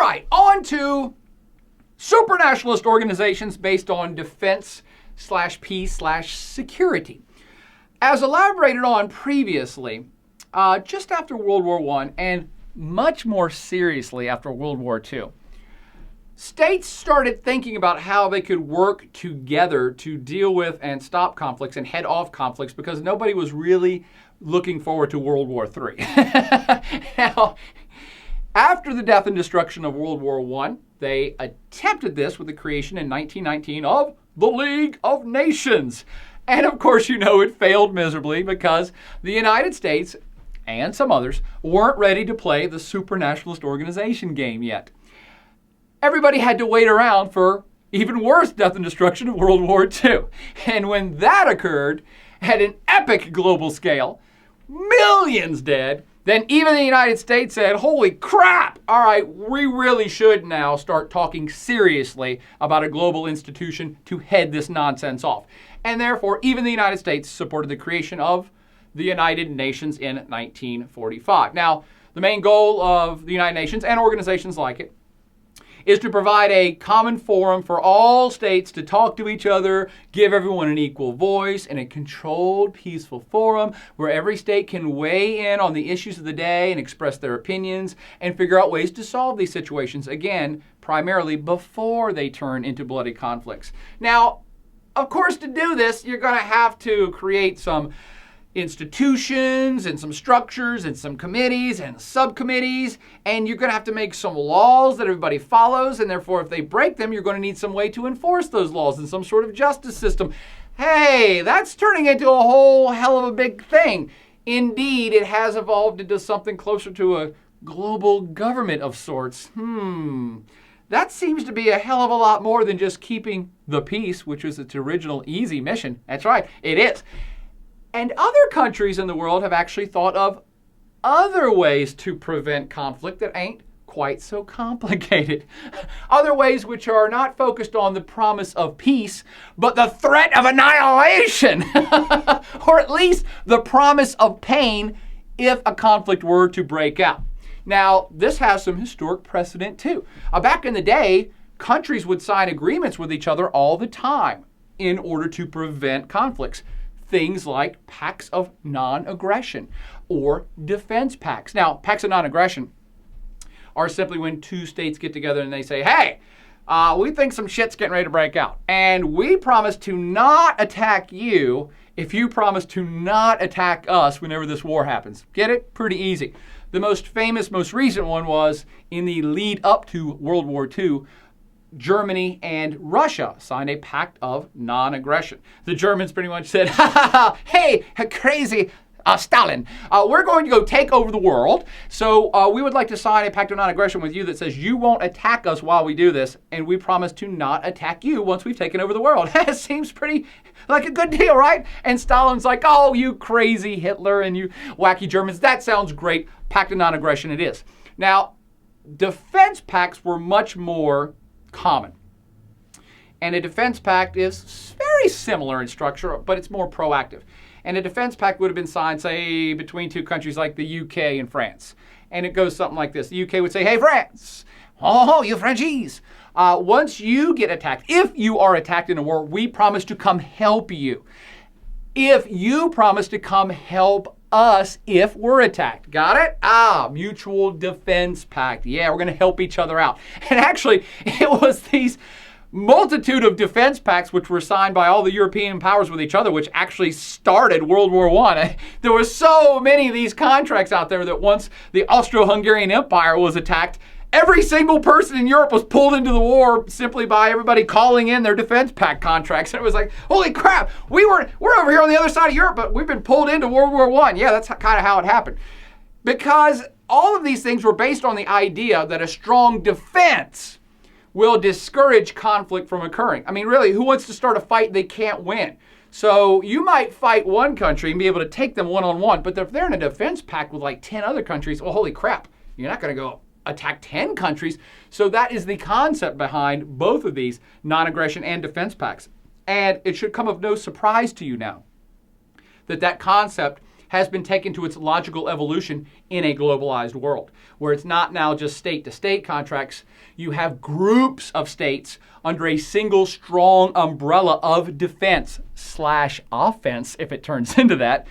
right, on to supranationalist organizations based on defense/peace/security. As elaborated on previously, just after World War I and much more seriously after World War II, states started thinking about how they could work together to deal with and stop conflicts and head off conflicts because nobody was really looking forward to World War III. Now, after the death and destruction of World War I, they attempted this with the creation in 1919 of the League of Nations. And of course, it failed miserably because the United States and some others weren't ready to play the supranationalist organization game yet. Everybody had to wait around for even worse death and destruction of World War II. And when that occurred at an epic global scale, millions dead, then even the United States said, holy crap, all right, we really should now start talking seriously about a global institution to head this nonsense off. And therefore, even the United States supported the creation of the United Nations in 1945. Now, the main goal of the United Nations and organizations like it is to provide a common forum for all states to talk to each other, give everyone an equal voice in a controlled, peaceful forum where every state can weigh in on the issues of the day and express their opinions and figure out ways to solve these situations, again, primarily before they turn into bloody conflicts. Now, of course, to do this, you're going to have to create some institutions and some structures and some committees and subcommittees, and you're going to have to make some laws that everybody follows, and therefore if they break them, you're going to need some way to enforce those laws and some sort of justice system. Hey, that's turning into a whole hell of a big thing. Indeed, it has evolved into something closer to a global government of sorts. That seems to be a hell of a lot more than just keeping the peace, which was its original easy mission. That's right, it is. And other countries in the world have actually thought of other ways to prevent conflict that ain't quite so complicated. Other ways which are not focused on the promise of peace, but the threat of annihilation, or at least the promise of pain if a conflict were to break out. Now, this has some historic precedent too. Back in the day, countries would sign agreements with each other all the time in order to prevent conflicts. Things like pacts of non-aggression or defense pacts. Now, pacts of non-aggression are simply when two states get together and they say, hey, we think some shit's getting ready to break out, and we promise to not attack you if you promise to not attack us whenever this war happens. Get it? Pretty easy. The most famous, most recent one was in the lead up to World War II. Germany and Russia signed a pact of non-aggression. The Germans pretty much said, hey, crazy Stalin, we're going to go take over the world. So we would like to sign a pact of non-aggression with you that says you won't attack us while we do this, and we promise to not attack you once we've taken over the world. It seems pretty like a good deal, right? And Stalin's like, oh, you crazy Hitler and you wacky Germans. That sounds great. Pact of non-aggression it is. Now, defense pacts were much more common. And a defense pact is very similar in structure, but it's more proactive. And a defense pact would have been signed, say, between two countries like the UK and France. And it goes something like this. The UK would say, hey, France, oh, you Frenchies. Once you get attacked, if you are attacked in a war, we promise to come help you. If you promise to come help us if we're attacked. Got it? Mutual defense pact. Yeah, we're going to help each other out. And actually, it was these multitude of defense pacts which were signed by all the European powers with each other, which actually started World War I. There were so many of these contracts out there that once the Austro-Hungarian Empire was attacked, every single person in Europe was pulled into the war simply by everybody calling in their defense pact contracts. And it was like, holy crap, we're over here on the other side of Europe, but we've been pulled into World War I. Yeah, that's kind of how it happened. Because all of these things were based on the idea that a strong defense will discourage conflict from occurring. I mean, really, who wants to start a fight they can't win? So you might fight one country and be able to take them one-on-one, but if they're in a defense pact with like 10 other countries, well, holy crap, you're not going to go attack 10 countries. So that is the concept behind both of these non-aggression and defense pacts. And it should come of no surprise to you now that that concept has been taken to its logical evolution in a globalized world, where it's not now just state-to-state contracts. You have groups of states under a single strong umbrella of defense/offense, if it turns into that.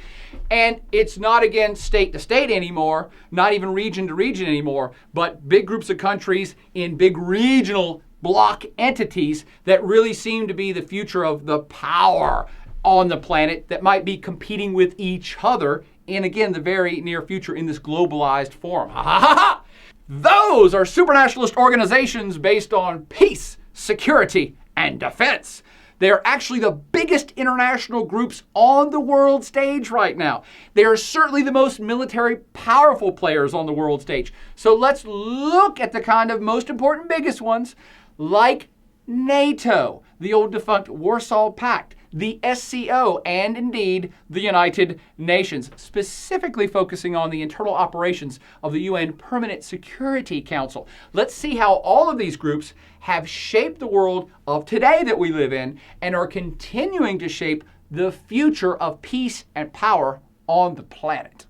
And it's not, again, state-to-state anymore, not even region-to-region anymore, but big groups of countries in big regional block entities that really seem to be the future of the power on the planet that might be competing with each other in, again, the very near future in this globalized form. Ha ha ha ha! Those are supranationalist organizations based on peace, security, and defense. They're actually the biggest international groups on the world stage right now. They are certainly the most military powerful players on the world stage. So let's look at the kind of most important, biggest ones, like NATO, the old defunct Warsaw Pact, the SCO, and indeed the United Nations, specifically focusing on the internal operations of the UN Permanent Security Council. Let's see how all of these groups have shaped the world of today that we live in and are continuing to shape the future of peace and power on the planet.